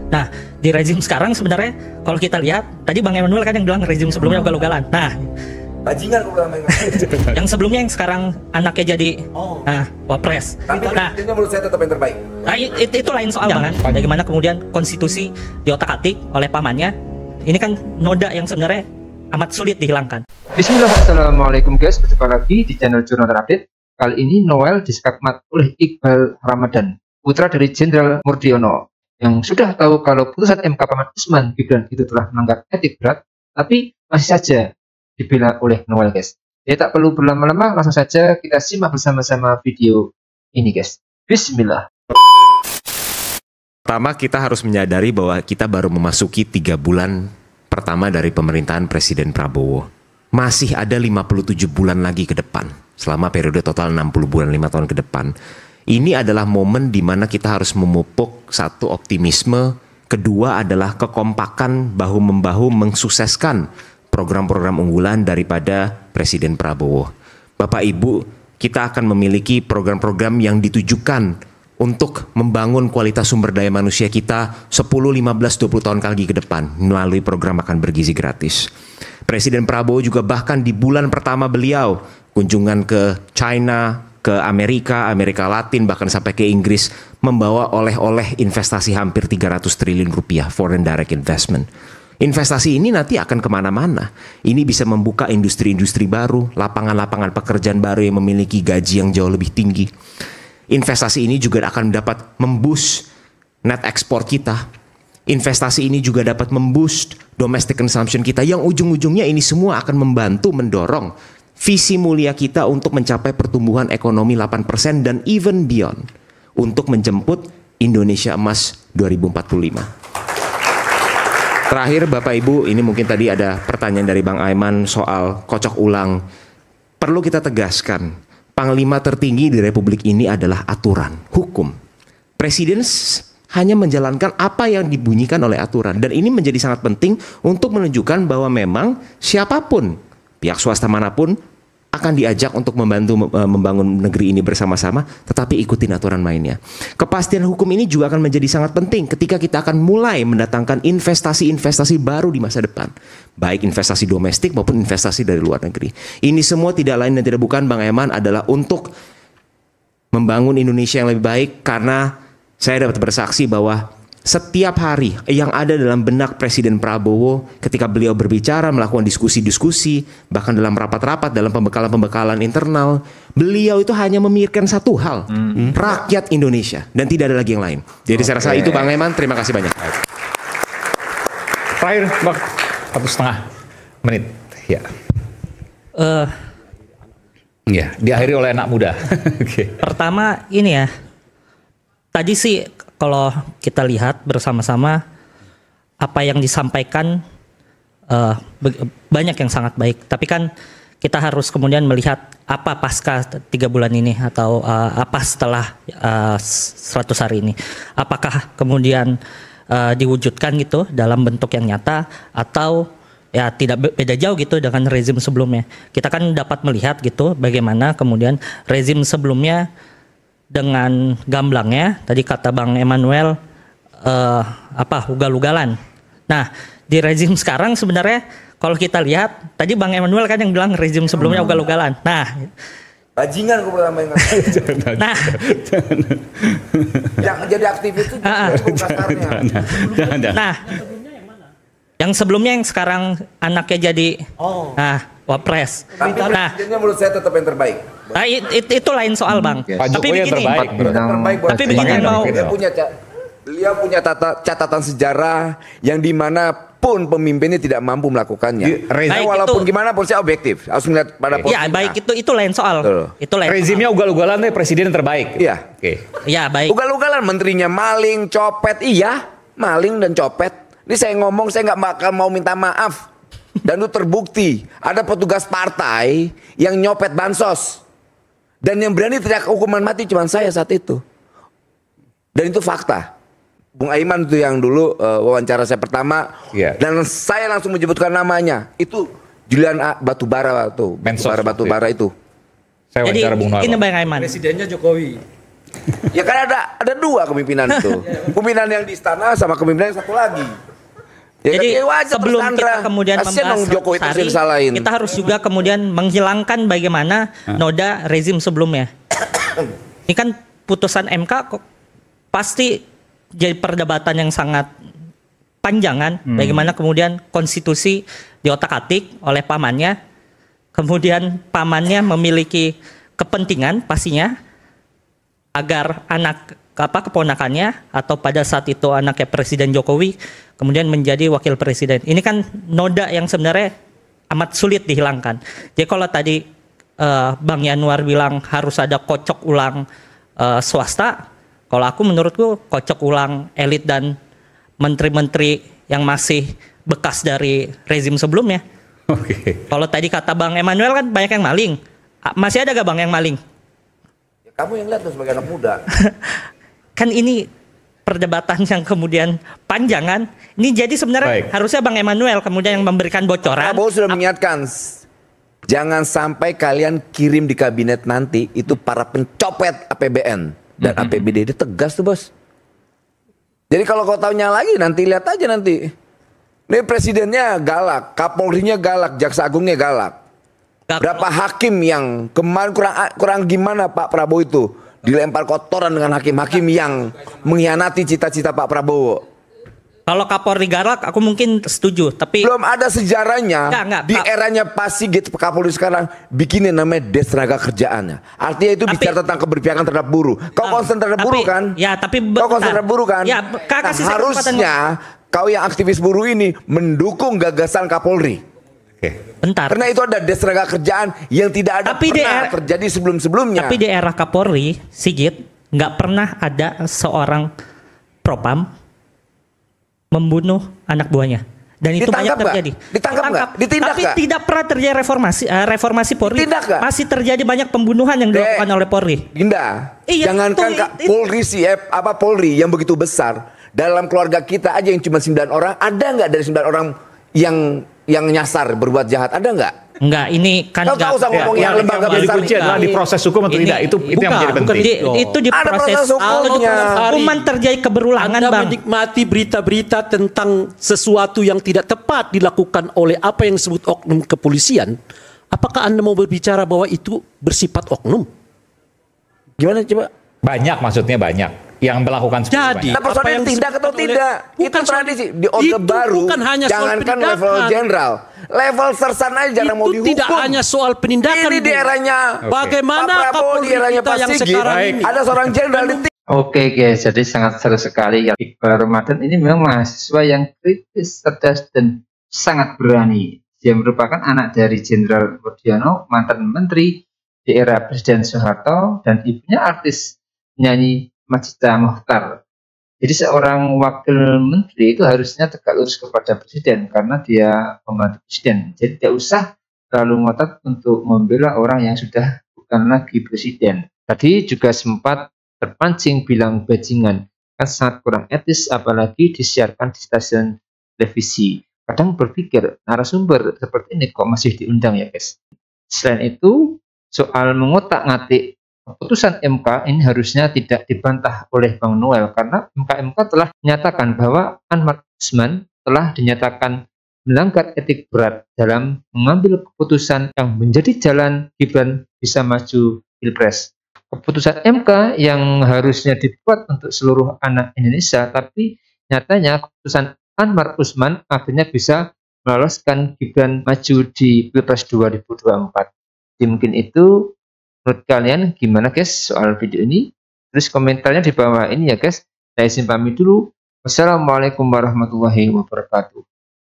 Nah, di rezim sekarang sebenarnya kalau kita lihat, tadi Bang Emmanuel kan yang bilang rezim sebelumnya ugal-ugalan. Nah, bajingan yang sebelumnya yang sekarang anaknya jadi wapres. Tapi Nah, ini menurut saya tetap yang terbaik. Nah, itu lain soal Bang. Bagaimana kemudian konstitusi diotak-atik oleh pamannya. Ini kan noda yang sebenarnya amat sulit dihilangkan. Bismillah, assalamualaikum guys, berjumpa lagi di channel Jurnal Terupdate. Kali ini Noel disekakmat oleh Iqbal Ramadan, putra dari Jenderal Murdiono, yang sudah tahu kalau putusan MK Paman Usman Gibran itu telah melanggar etik berat, tapi masih saja dibela oleh Noel guys. Ya tak perlu berlama-lama, langsung saja kita simak bersama-sama video ini guys. Bismillah. Pertama, kita harus menyadari bahwa kita baru memasuki 3 bulan pertama dari pemerintahan Presiden Prabowo. Masih ada 57 bulan lagi ke depan, selama periode total 60 bulan, 5 tahun ke depan. Ini adalah momen di mana kita harus memupuk satu optimisme, kedua adalah kekompakan bahu-membahu mensukseskan program-program unggulan daripada Presiden Prabowo. Bapak Ibu, kita akan memiliki program-program yang ditujukan untuk membangun kualitas sumber daya manusia kita 10, 15, 20 tahun lagi ke depan melalui program makan bergizi gratis. Presiden Prabowo juga bahkan di bulan pertama beliau kunjungan ke China, ke Amerika Latin, bahkan sampai ke Inggris, membawa oleh-oleh investasi hampir 300 triliun rupiah, foreign direct investment. Investasi ini nanti akan kemana-mana. Ini bisa membuka industri-industri baru, lapangan-lapangan pekerjaan baru yang memiliki gaji yang jauh lebih tinggi. Investasi ini juga akan dapat memboost net ekspor kita. Investasi ini juga dapat memboost domestic consumption kita, yang ujung-ujungnya ini semua akan membantu mendorong visi mulia kita untuk mencapai pertumbuhan ekonomi 8% dan even beyond, untuk menjemput Indonesia Emas 2045. Terakhir Bapak Ibu, ini mungkin tadi ada pertanyaan dari Bang Aiman soal kocok ulang. Perlu kita tegaskan, Panglima tertinggi di Republik ini adalah aturan, hukum. Presiden hanya menjalankan apa yang dibunyikan oleh aturan. Dan ini menjadi sangat penting untuk menunjukkan bahwa memang siapapun, pihak swasta manapun, akan diajak untuk membantu membangun negeri ini bersama-sama, tetapi ikutin aturan mainnya. Kepastian hukum ini juga akan menjadi sangat penting ketika kita akan mulai mendatangkan investasi-investasi baru di masa depan, baik investasi domestik maupun investasi dari luar negeri. Ini semua tidak lain dan tidak bukan, Bang Eman, adalah untuk membangun Indonesia yang lebih baik, karena saya dapat bersaksi bahwa setiap hari yang ada dalam benak Presiden Prabowo ketika beliau berbicara, melakukan diskusi-diskusi, bahkan dalam rapat-rapat, dalam pembekalan-pembekalan internal, beliau itu hanya memikirkan satu hal, rakyat Indonesia, dan tidak ada lagi yang lain. Jadi saya rasa itu, Bang Eman, terima kasih banyak. Terakhir, Bang, 1,5 menit. Ya. Ya, diakhiri oleh anak muda. Okay. Pertama ini ya, tadi sih kalau kita lihat bersama-sama apa yang disampaikan banyak yang sangat baik. Tapi kan kita harus kemudian melihat apa pasca 3 bulan ini, atau apa setelah 100 hari ini. Apakah kemudian diwujudkan gitu dalam bentuk yang nyata, atau ya tidak beda jauh gitu dengan rezim sebelumnya. Kita kan dapat melihat gitu bagaimana kemudian rezim sebelumnya dengan gamblangnya, tadi kata Bang Emmanuel, ugal-ugalan. Nah, di rezim sekarang sebenarnya kalau kita lihat, tadi Bang Emmanuel kan yang bilang rezim sebelumnya ugal-ugalan. Nah, Bajingan gue bilang main. nah, yang jadi aktivis itu kasarnya. Nah, yang sebelumnya yang sekarang anaknya jadi wapres. Tapi Nah, presidennya menurut saya tetap yang terbaik. nah itu lain soal, Bang. Pak Tapi Jokowi yang begini, terbaik. tapi begini mau Beliau punya catatan sejarah yang dimana pun pemimpinnya tidak mampu melakukannya. Baik, Walaupun gimana pun saya objektif, harus melihat pada posisinya. ya baik, itu lain soal. Betul. Itu lain. Rezimnya ugal-ugalan deh, presiden yang terbaik. Iya. Oke. Ya baik. Ugal-ugalan, menterinya maling, copet, iya, maling dan copet. Ini saya ngomong, saya nggak bakal mau minta maaf. Dan itu terbukti, ada petugas partai yang nyopet bansos. Dan yang berani teriak hukuman mati cuma saya saat itu. Dan itu fakta. Bung Aiman itu yang dulu wawancara saya pertama, dan saya langsung menyebutkan namanya. Itu Julian Batubara tuh, Mensos, Batubara itu. Saya Jadi wawancara Bung Noel. ini Bang Aiman. Presidennya Jokowi. Ya kan ada dua kepemimpinan itu. Kepemimpinan yang di istana sama kepemimpinan yang satu lagi. Ya, Jadi kan, wajar sebelum terus kita Sandra. kemudian Kasian membahas dong Jokowi 100 terus hari, disalahin. kita harus juga kemudian menghilangkan bagaimana noda rezim sebelumnya. Ini kan putusan MK kok pasti jadi perdebatan yang sangat panjangan. Bagaimana kemudian konstitusi diotak-atik oleh pamannya, kemudian pamannya memiliki kepentingan pastinya agar keponakannya atau pada saat itu anaknya Presiden Jokowi kemudian menjadi wakil presiden. Ini kan noda yang sebenarnya amat sulit dihilangkan. Jadi kalau tadi Bang Yanuar bilang harus ada kocok ulang swasta, kalau aku menurutku kocok ulang elit dan menteri-menteri yang masih bekas dari rezim sebelumnya. Oke. Kalau tadi kata Bang Emmanuel kan banyak yang maling. Masih ada gak Bang yang maling? Ya, kamu yang lihat tuh sebagai anak muda. Kan ini perdebatan yang kemudian panjangan. Ini jadi sebenarnya Baik. harusnya Bang Emmanuel kemudian yang memberikan bocoran. Prabowo sudah mengingatkan, jangan sampai kalian kirim di kabinet nanti itu para pencopet APBN dan APBD. Dia tegas tuh bos. Jadi kalau kau tahunya lagi nanti lihat aja nanti. Ini presidennya galak, Kapolrinya galak, Jaksa Agungnya galak. Berapa hakim yang kemarin kurang gimana Pak Prabowo itu dilempar kotoran dengan hakim-hakim yang mengkhianati cita-cita Pak Prabowo. Kalau Kapolri galak aku mungkin setuju, tapi Belum ada sejarahnya Enggak, di eranya Pak Sigit Kapolri sekarang bikinin namanya Des Tenaga Kerjaannya. Artinya itu bicara tentang keberpihakan terhadap buruh. Kau konsen terhadap buruh kan? Ya, tapi Kau konsen terhadap buruh kan? Ya, Nah, kasih saya harusnya kau yang aktivis buruh ini mendukung gagasan Kapolri. Oke. bentar. Karena itu ada Des Tenaga Kerjaan yang tidak ada Tapi di pernah terjadi sebelum-sebelumnya. Tapi di era Kapolri, Sigit, nggak pernah ada seorang propam membunuh anak buahnya. Dan itu Ditangkap banyak nggak? terjadi. Ditangkap nggak? Ditindak Tapi nggak? tidak pernah terjadi reformasi Polri. Ditindak nggak? Masih terjadi banyak pembunuhan yang dilakukan oleh Polri. Ginda, Iya, jangankan Polri Polri yang begitu besar, dalam keluarga kita aja yang cuma 9 orang, ada nggak dari 9 orang yang nyasar berbuat jahat? Ada nggak? Enggak, ini kan Kau tak usah ngomong yang lembaga Jadi besar kunci adalah di proses hukum atau Ini- tidak. Itu yang menjadi penting. Itu di Ada proses proses hukumnya. hukuman terjadi keberulangan, Anda Bang. menikmati berita-berita tentang sesuatu yang tidak tepat dilakukan oleh apa yang disebut oknum kepolisian. Apakah Anda mau berbicara bahwa itu bersifat oknum? Gimana coba? Banyak, maksudnya banyak yang melakukan seperti Jadi, banyak. Nah, persoalan apa yang tindak atau disebutkan oleh- tidak? Itu Bukan soal- tradisi di Orde itu Baru. bukan hanya soal Jangankan level penindakan. jenderal, level sersan aja jarang mau Itu dihukum. tidak hanya soal penindakan. Ini di Bu. eranya Bagaimana Pak Prabowo, Kapolri di eranya kita Pak yang Sigit, sekarang ini? ada seorang jenderal di Oke guys, jadi sangat seru sekali ya. Iqbal Ramadan ini memang mahasiswa yang kritis, cerdas, dan sangat berani. Dia merupakan anak dari Jenderal Murdiono, mantan menteri di era Presiden Soeharto, dan ibunya artis penyanyi Majida Mokhtar. Jadi seorang wakil menteri itu harusnya tegak lurus kepada presiden karena dia pembantu presiden. Jadi tidak usah terlalu ngotot untuk membela orang yang sudah bukan lagi presiden. Tadi juga sempat terpancing bilang bajingan, kan sangat kurang etis apalagi disiarkan di stasiun televisi. Kadang berpikir narasumber seperti ini kok masih diundang ya guys. Selain itu soal mengotak-ngatik keputusan MK ini harusnya tidak dibantah oleh Bang Noel karena MK telah menyatakan bahwa Anwar Usman telah dinyatakan melanggar etik berat dalam mengambil keputusan yang menjadi jalan Gibran bisa maju Pilpres. Keputusan MK yang harusnya dibuat untuk seluruh anak Indonesia, tapi nyatanya keputusan Anwar Usman akhirnya bisa meloloskan Gibran maju di Pilpres 2024. Jadi mungkin itu. Menurut kalian gimana guys soal video ini? Tulis komentarnya di bawah ini ya guys. Saya izin pamit dulu. Wassalamualaikum warahmatullahi wabarakatuh.